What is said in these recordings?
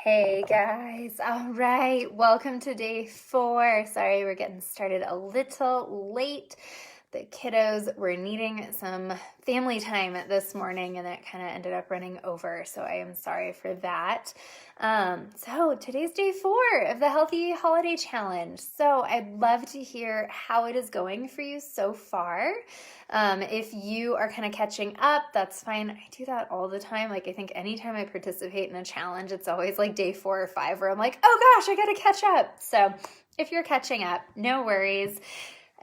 Hey guys, all right, welcome to day 4. Sorry, we're getting started a little late. The kiddos were needing some family time this morning and it kind of ended up running over, so I am sorry for that. So today's day 4 of the Healthy Holiday Challenge. So I'd love to hear how it is going for you so far. If you are kind of catching up, that's fine. I do that all the time. Like, I think anytime I participate in a challenge, it's always like day 4 or 5 where I'm like, oh gosh, I gotta catch up. So if you're catching up, no worries.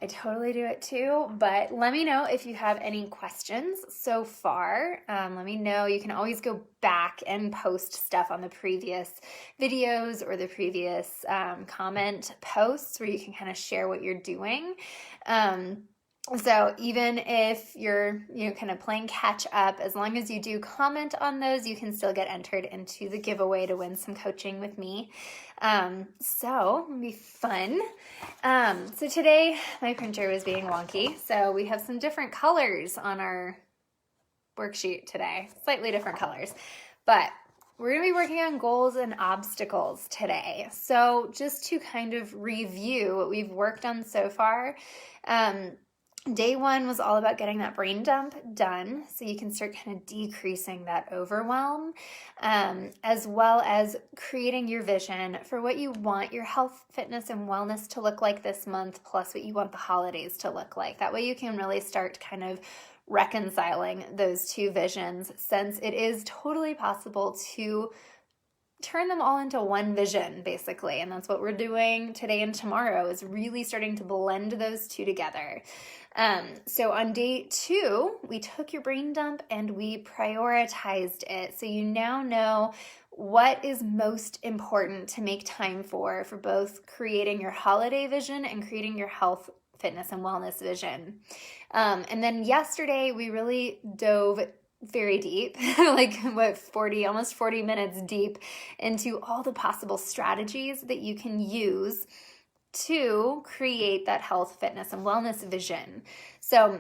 I totally do it too, but let me know if you have any questions so far. Let me know. You can always go back and post stuff on the previous videos or the previous comment posts where you can kind of share what you're doing. So even if you're, kind of playing catch up, as long as you do comment on those, you can still get entered into the giveaway to win some coaching with me. So it'll be fun. So today my printer was being wonky, so we have some different colors on our worksheet today, slightly different colors, but we're going to be working on goals and obstacles today. So just to kind of review what we've worked on so far, Day 1 was all about getting that brain dump done so you can start kind of decreasing that overwhelm, as well as creating your vision for what you want your health, fitness, and wellness to look like this month, plus what you want the holidays to look like. That way you can really start kind of reconciling those two visions, since it is totally possible to turn them all into one vision, basically. And that's what we're doing today and tomorrow, is really starting to blend those two together. So on day 2, we took your brain dump and we prioritized it. So you now know what is most important to make time for both creating your holiday vision and creating your health, fitness, and wellness vision. And then yesterday, we really dove very deep, almost 40 minutes deep into all the possible strategies that you can use to create that health, fitness, and wellness vision. So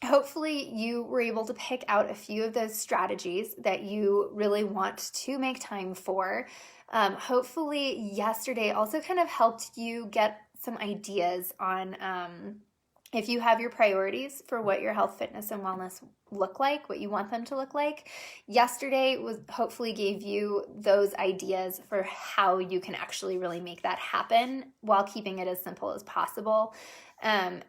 hopefully you were able to pick out a few of those strategies that you really want to make time for. Hopefully yesterday also kind of helped you get some ideas on if you have your priorities for what your health, fitness, and wellness look like, what you want them to look like. Yesterday was hopefully gave you those ideas for how you can actually really make that happen while keeping it as simple as possible.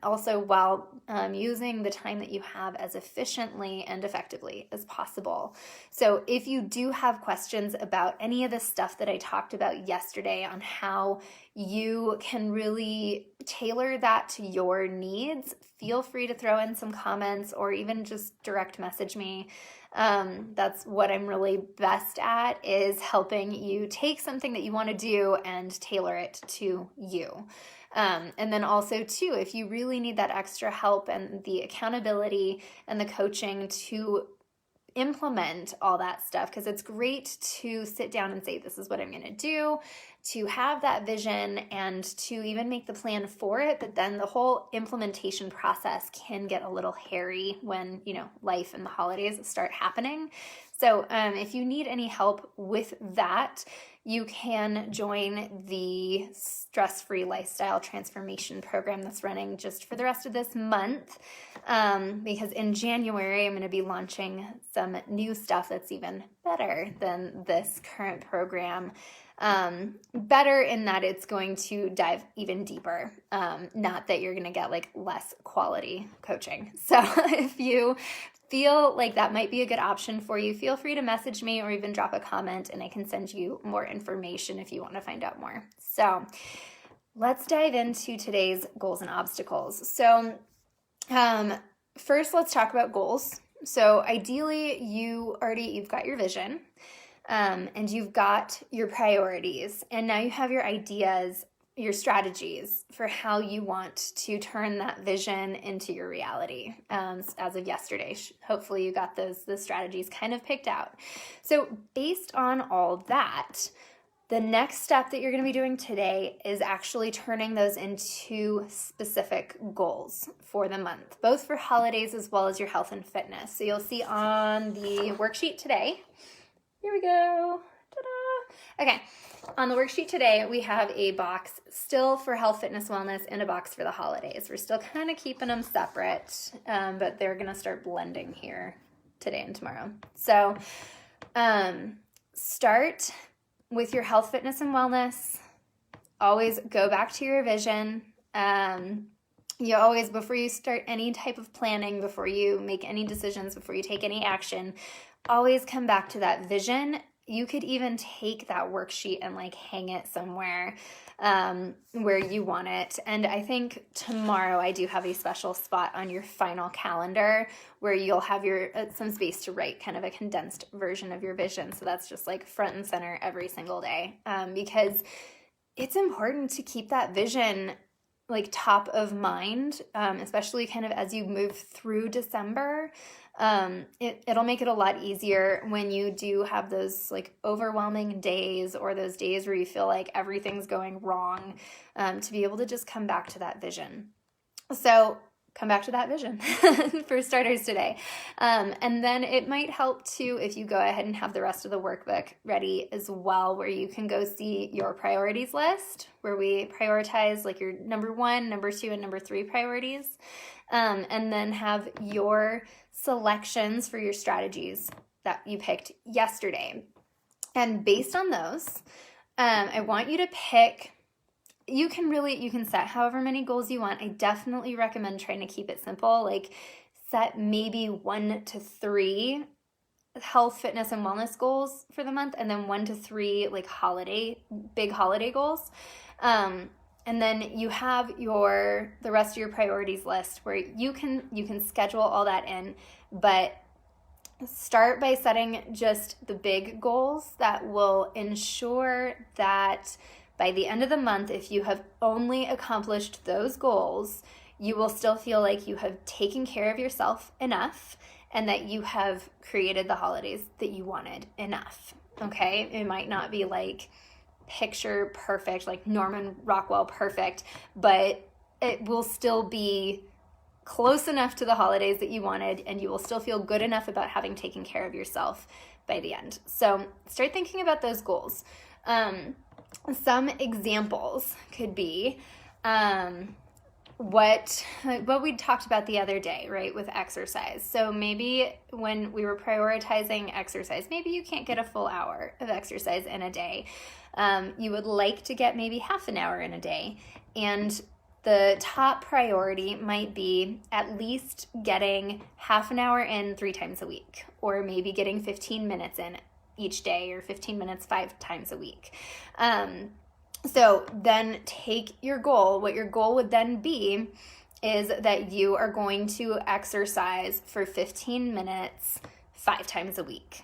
Also while using the time that you have as efficiently and effectively as possible. So if you do have questions about any of the stuff that I talked about yesterday on how you can really tailor that to your needs, feel free to throw in some comments or even just direct message me. That's what I'm really best at, is helping you take something that you want to do and tailor it to you. And then also too, if you really need that extra help and the accountability and the coaching to implement all that stuff, because it's great to sit down and say, this is what I'm going to do, to have that vision and to even make the plan for it. But then the whole implementation process can get a little hairy when, life and the holidays start happening. So if you need any help with that, you can join the Stress-Free Lifestyle Transformation Program that's running just for the rest of this month, because in January, I'm going to be launching some new stuff that's even better than this current program. Better in that it's going to dive even deeper, not that you're going to get less quality coaching. So if you feel like that might be a good option for you, feel free to message me or even drop a comment and I can send you more information if you want to find out more. So let's dive into today's goals and obstacles. So first, let's talk about goals. So ideally, you've got your vision, and you've got your priorities, and now you have your ideas, your strategies for how you want to turn that vision into your reality. As of yesterday, hopefully you got the strategies kind of picked out. So based on all that, the next step that you're going to be doing today is actually turning those into specific goals for the month, both for holidays as well as your health and fitness. So you'll see on the worksheet today, here we go. Ta-da! Okay, on the worksheet today, we have a box still for health, fitness, wellness, and a box for the holidays. We're still kind of keeping them separate, but they're going to start blending here today and tomorrow. So start with your health, fitness, and wellness. Always go back to your vision. You always, before you start any type of planning, before you make any decisions, before you take any action, always come back to that vision. You could even take that worksheet and like hang it somewhere where you want it. And I think tomorrow I do have a special spot on your final calendar where you'll have your some space to write kind of a condensed version of your vision. So that's just like front and center every single day, because it's important to keep that vision like top of mind, especially kind of as you move through December. It'll make it a lot easier when you do have those like overwhelming days or those days where you feel like everything's going wrong, to be able to just come back to that vision. So come back to that vision for starters today. And then it might help too if you go ahead and have the rest of the workbook ready as well, where you can go see your priorities list, where we prioritize like your number 1, number 2, and number 3 priorities. And then have your selections for your strategies that you picked yesterday. And based on those, I want you to pick. You can set however many goals you want. I definitely recommend trying to keep it simple. Like set maybe 1 to 3 health, fitness, and wellness goals for the month, and then 1 to 3 like big holiday goals. And then you have the rest of your priorities list where you can schedule all that in, but start by setting just the big goals that will ensure that by the end of the month, if you have only accomplished those goals, you will still feel like you have taken care of yourself enough and that you have created the holidays that you wanted enough, okay? It might not be like picture perfect, like Norman Rockwell perfect, but it will still be close enough to the holidays that you wanted, and you will still feel good enough about having taken care of yourself by the end. So start thinking about those goals. Some examples could be what we talked about the other day, right, with exercise. So maybe when we were prioritizing exercise, maybe you can't get a full hour of exercise in a day. You would like to get maybe half an hour in a day. And the top priority might be at least getting half an hour in 3 times a week, or maybe getting 15 minutes in each day, or 15 minutes 5 times a week. So then take your goal. What your goal would then be is that you are going to exercise for 15 minutes 5 times a week.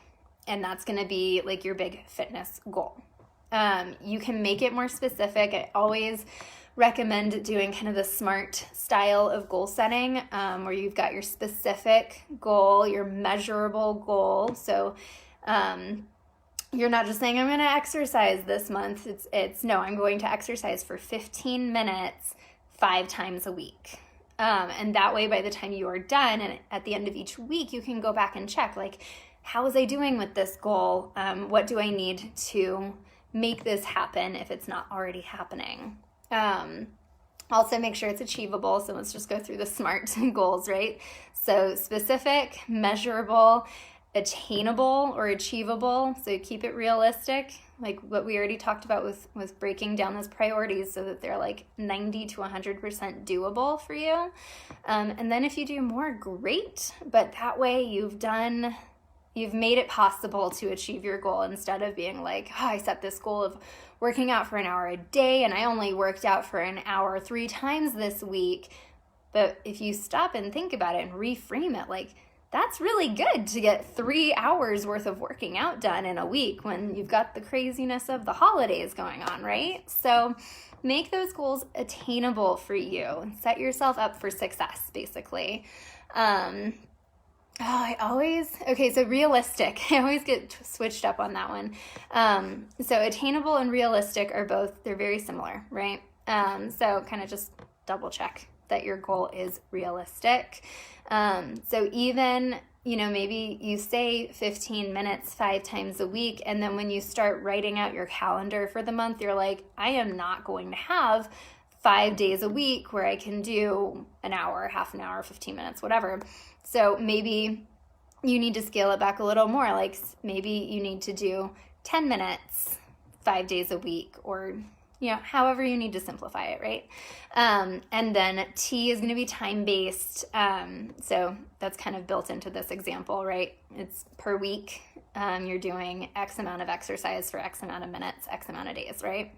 And that's going to be like your big fitness goal. You can make it more specific. I always recommend doing kind of the SMART style of goal setting, where you've got your specific goal, your measurable goal. So you're not just saying, I'm going to exercise this month. It's no, I'm going to exercise for 15 minutes 5 times a week. And that way, by the time you are done, and at the end of each week, you can go back and check, like, how was I doing with this goal? What do I need to make this happen if it's not already happening? Also make sure it's achievable. So let's just go through the SMART goals, right? So specific, measurable, attainable or achievable. So keep it realistic, like what we already talked about with breaking down those priorities so that they're like 90 to 100% doable for you. And then if you do more, great. But that way you've made it possible to achieve your goal, instead of being like, oh, I set this goal of working out for an hour a day and I only worked out for an hour 3 times this week. But if you stop and think about it and reframe it, like, that's really good to get 3 hours worth of working out done in a week when you've got the craziness of the holidays going on, right? So make those goals attainable for you and set yourself up for success, basically. So realistic. I always get switched up on that one. So attainable and realistic they're very similar, right? So kind of just double check that your goal is realistic. So even, maybe you say 15 minutes 5 times a week, and then when you start writing out your calendar for the month, you're like, I am not going to have 5 days a week where I can do an hour, half an hour, 15 minutes, whatever. So maybe you need to scale it back a little more. Like maybe you need to do 10 minutes 5 days a week, or however you need to simplify it, right? And then T is going to be time-based. So that's kind of built into this example, right? It's per week. You're doing X amount of exercise for X amount of minutes, X amount of days, right?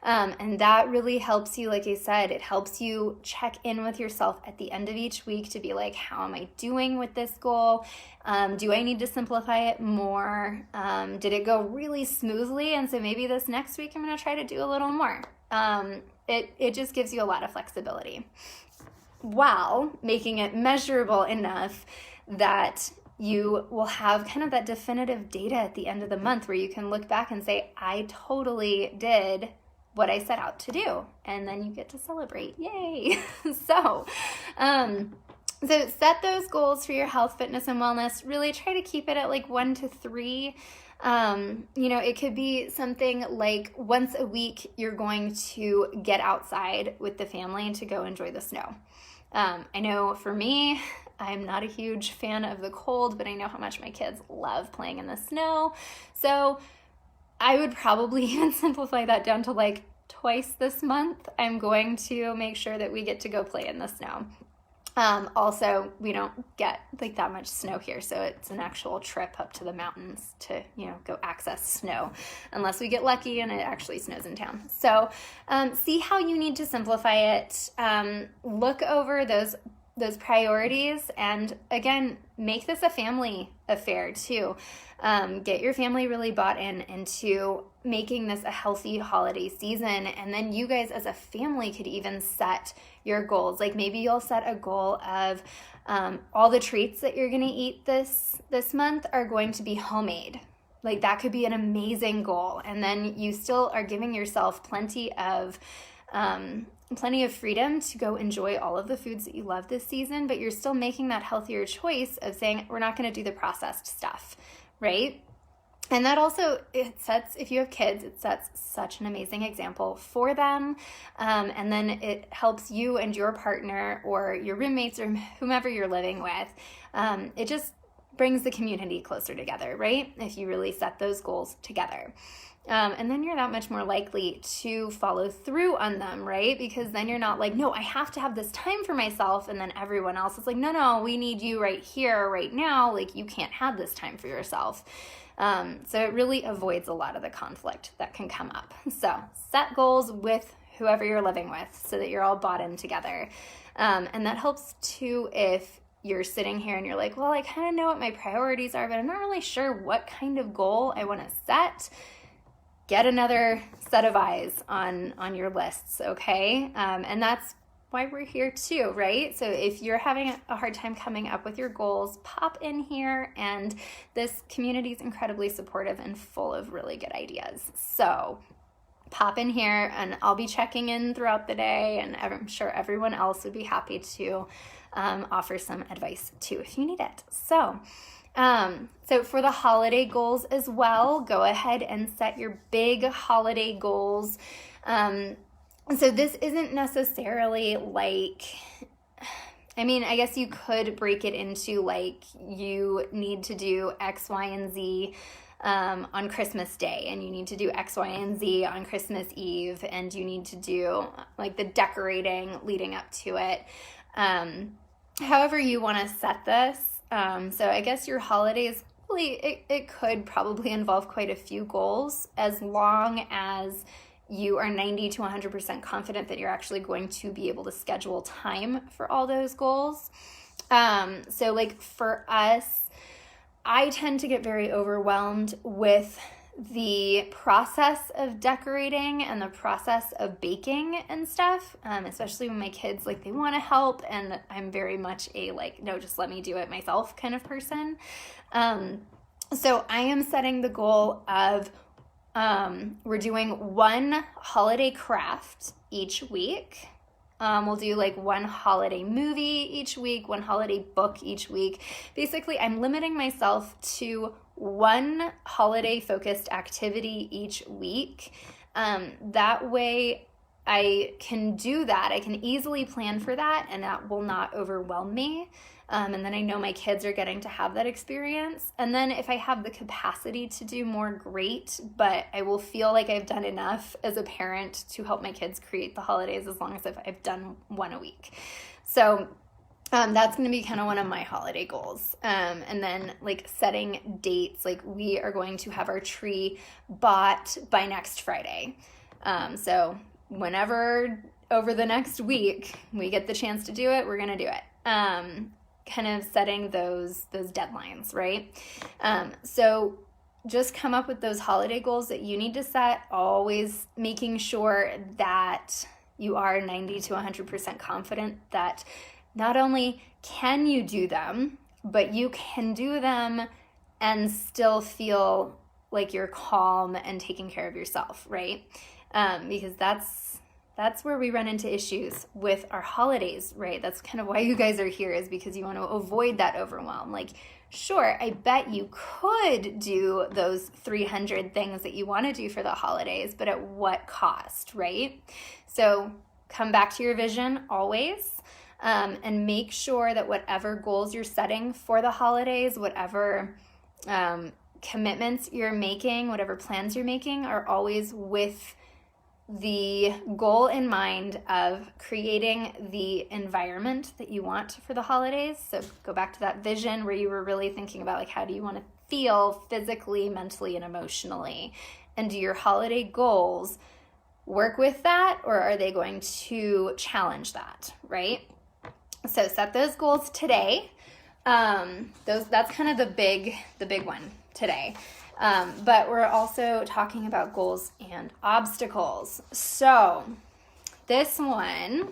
And that really helps you, like I said, it helps you check in with yourself at the end of each week to be like, how am I doing with this goal? Do I need to simplify it more? Did it go really smoothly? And so maybe this next week I'm going to try to do a little more. It just gives you a lot of flexibility while making it measurable enough that you will have kind of that definitive data at the end of the month where you can look back and say, I totally did what I set out to do. And then you get to celebrate. Yay. So set those goals for your health, fitness, and wellness. Really try to keep it at like 1 to 3. It could be something like once a week you're going to get outside with the family to go enjoy the snow. I know for me, I'm not a huge fan of the cold, but I know how much my kids love playing in the snow. So I would probably even simplify that down to like twice this month. I'm going to make sure that we get to go play in the snow. Also, we don't get like that much snow here, so it's an actual trip up to the mountains to, go access snow, unless we get lucky and it actually snows in town. So see how you need to simplify it. Look over those priorities, and again, make this a family affair too. Get your family really bought into making this a healthy holiday season, and then you guys as a family could even set your goals. Like maybe you'll set a goal of all the treats that you're going to eat this month are going to be homemade. Like that could be an amazing goal, and then you still are giving yourself plenty of freedom to go enjoy all of the foods that you love this season, but you're still making that healthier choice of saying, we're not going to do the processed stuff, right? And that also, if you have kids, it sets such an amazing example for them. And then it helps you and your partner or your roommates or whomever you're living with. It just brings the community closer together, right? If you really set those goals together. And then you're that much more likely to follow through on them, right? Because then you're not like, no, I have to have this time for myself. And then everyone else is like, no, we need you right here, right now. Like you can't have this time for yourself. So it really avoids a lot of the conflict that can come up. So set goals with whoever you're living with so that you're all bought in together. And that helps too if you're sitting here and you're like, well, I kind of know what my priorities are, but I'm not really sure what kind of goal I want to set. Get another set of eyes on your lists, okay? And that's why we're here too, right? So if you're having a hard time coming up with your goals, pop in here, and this community is incredibly supportive and full of really good ideas. So pop in here and I'll be checking in throughout the day, and I'm sure everyone else would be happy to offer some advice too if you need it. So for the holiday goals as well, go ahead and set your big holiday goals. So this isn't necessarily like, I guess you could break it into like you need to do X, Y, and Z on Christmas Day, and you need to do X, Y, and Z on Christmas Eve, and you need to do like the decorating leading up to it. However you want to set this. So I guess your holidays, really, it could probably involve quite a few goals, as long as you are 90 to 100% confident that you're actually going to be able to schedule time for all those goals. So like for us, I tend to get very overwhelmed with the process of decorating and the process of baking and stuff, especially when my kids, like, they want to help, and I'm very much a, like, no, just let me do it myself kind of person. So I am setting the goal of we're doing one holiday craft each week. We'll do like one holiday movie each week, one holiday book each week. Basically, I'm limiting myself to one holiday focused activity each week. That way I can do that. I can easily plan for that, and that will not overwhelm me. And then I know my kids are getting to have that experience. And then if I have the capacity to do more, great, but I will feel like I've done enough as a parent to help my kids create the holidays as long as I've done one a week. So that's going to be kind of one of my holiday goals. And then like setting dates, like we are going to have our tree bought by next Friday. So whenever over the next week we get the chance to do it, we're going to do it. Kind of setting those deadlines, right? So just come up with those holiday goals that you need to set, always making sure that you are 90 to 100% confident that not only can you do them, but you can do them and still feel like you're calm and taking care of yourself, right? Because that's where we run into issues with our holidays, right? That's kind of why you guys are here, is because you want to avoid that overwhelm. Like, sure, I bet you could do those 300 things that you want to do for the holidays, but at what cost, right? So come back to your vision always, and make sure that whatever goals you're setting for the holidays, whatever commitments you're making, whatever plans you're making, are always with the goal in mind of creating the environment that you want for the holidays. So go back to that vision where you were really thinking about like, how do you want to feel physically, mentally, and emotionally? And do your holiday goals work with that, or are they going to challenge that, right? So set those goals today. That's kind of the big one today. But we're also talking about goals and obstacles. So this one,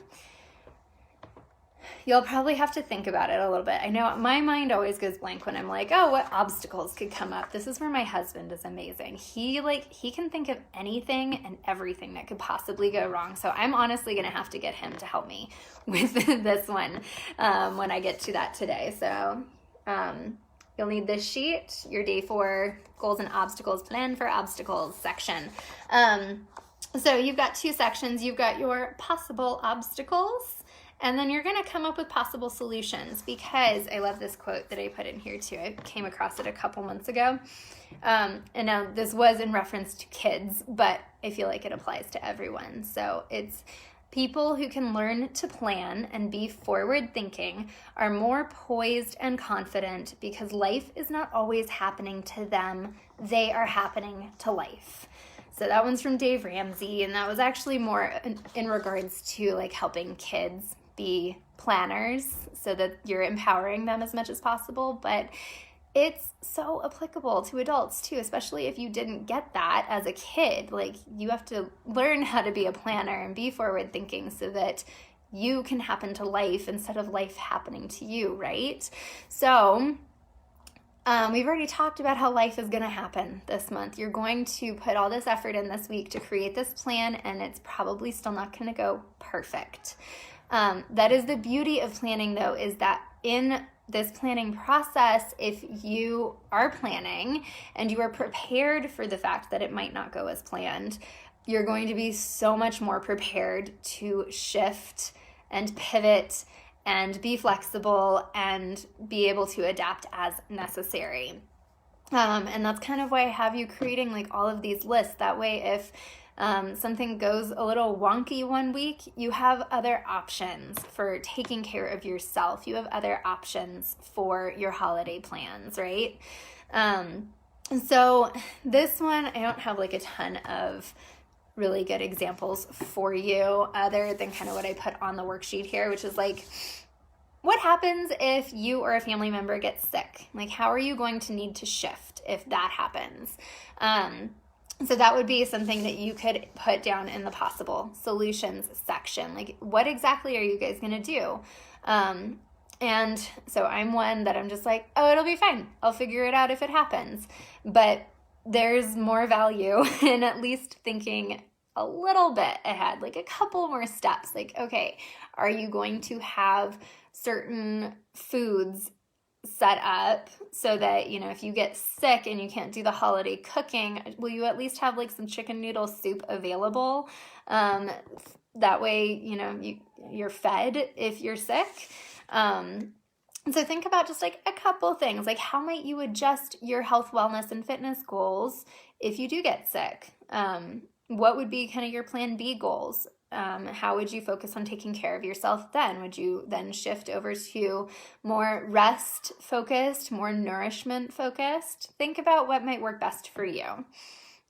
you'll probably have to think about it a little bit. I know my mind always goes blank when I'm like, oh, what obstacles could come up? This is where my husband is amazing. He can think of anything and everything that could possibly go wrong. So I'm honestly going to have to get him to help me with this one when I get to that today. So you'll need this sheet, your day 4 goals and obstacles, plan for obstacles section. So you've got 2 sections. You've got your possible obstacles, and then you're going to come up with possible solutions, because I love this quote that I put in here too. I came across it a couple months ago. And now this was in reference to kids, but I feel like it applies to everyone. So it's, people who can learn to plan and be forward thinking are more poised and confident, because life is not always happening to them. They are happening to life. So that one's from Dave Ramsey, and that was actually more in regards to like helping kids be planners so that you're empowering them as much as possible. But it's so applicable to adults too, especially if you didn't get that as a kid. Like, you have to learn how to be a planner and be forward thinking so that you can happen to life instead of life happening to you, right? So we've already talked about how life is going to happen this month. You're going to put all this effort in this week to create this plan, and it's probably still not going to go perfect. That is the beauty of planning, though, is that in this planning process, if you are planning and you are prepared for the fact that it might not go as planned, you're going to be so much more prepared to shift and pivot and be flexible and be able to adapt as necessary. And that's kind of why I have you creating like all of these lists. That way, if something goes a little wonky one week, you have other options for taking care of yourself. You have other options for your holiday plans, right? So this one, I don't have like a ton of really good examples for you other than kind of what I put on the worksheet here, which is like, what happens if you or a family member gets sick? Like, how are you going to need to shift if that happens? So that would be something that you could put down in the possible solutions section. Like, what exactly are you guys going to do? And so I'm one that I'm just like, oh, it'll be fine. I'll figure it out if it happens. But there's more value in at least thinking a little bit ahead, like a couple more steps. Like, okay, are you going to have certain foods set up so that, you know, if you get sick and you can't do the holiday cooking, will you at least have like some chicken noodle soup available? That way, you know, you're fed if you're sick. And so think about just like a couple things, like how might you adjust your health, wellness, and fitness goals if you do get sick? What would be kind of your plan B goals? How would you focus on taking care of yourself then? Would you then shift over to more rest focused, more nourishment focused? Think about what might work best for you.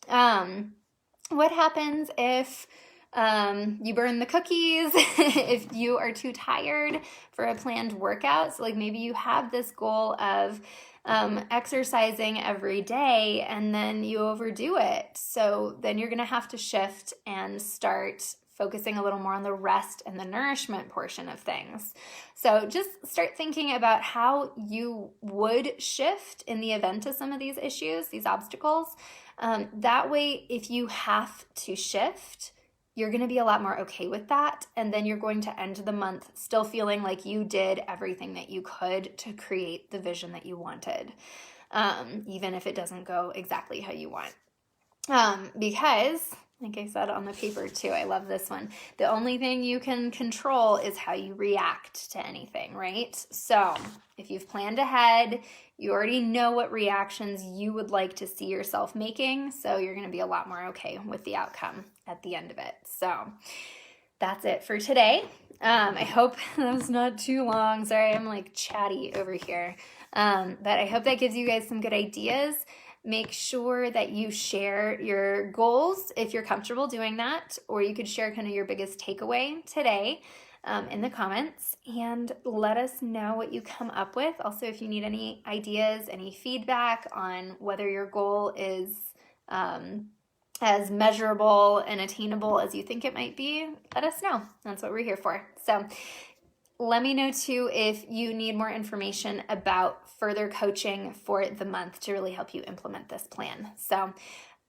What happens if you burn the cookies, if you are too tired for a planned workout? So like maybe you have this goal of exercising every day and then you overdo it. So then you're going to have to shift and start focusing a little more on the rest and the nourishment portion of things. So just start thinking about how you would shift in the event of some of these issues, these obstacles. That way, if you have to shift, you're going to be a lot more okay with that. And then you're going to end the month still feeling like you did everything that you could to create the vision that you wanted, even if it doesn't go exactly how you want. Because, like I said on the paper too, I love this one. The only thing you can control is how you react to anything, right? So if you've planned ahead, you already know what reactions you would like to see yourself making. So you're going to be a lot more okay with the outcome at the end of it. So that's it for today. I hope that was not too long. Sorry, I'm like chatty over here. But I hope that gives you guys some good ideas. Make sure that you share your goals if you're comfortable doing that, or you could share kind of your biggest takeaway today in the comments and let us know what you come up with. Also, if you need any ideas, any feedback on whether your goal is as measurable and attainable as you think it might be, let us know. That's what we're here for. So let me know too if you need more information about further coaching for the month to really help you implement this plan. So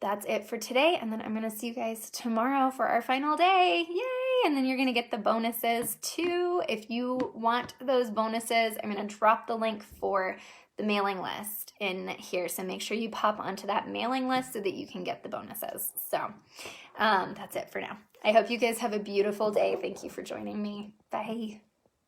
that's it for today. And then I'm going to see you guys tomorrow for our final day. Yay! And then you're going to get the bonuses too. If you want those bonuses, I'm going to drop the link for the mailing list in here. So make sure you pop onto that mailing list so that you can get the bonuses. So that's it for now. I hope you guys have a beautiful day. Thank you for joining me. Bye.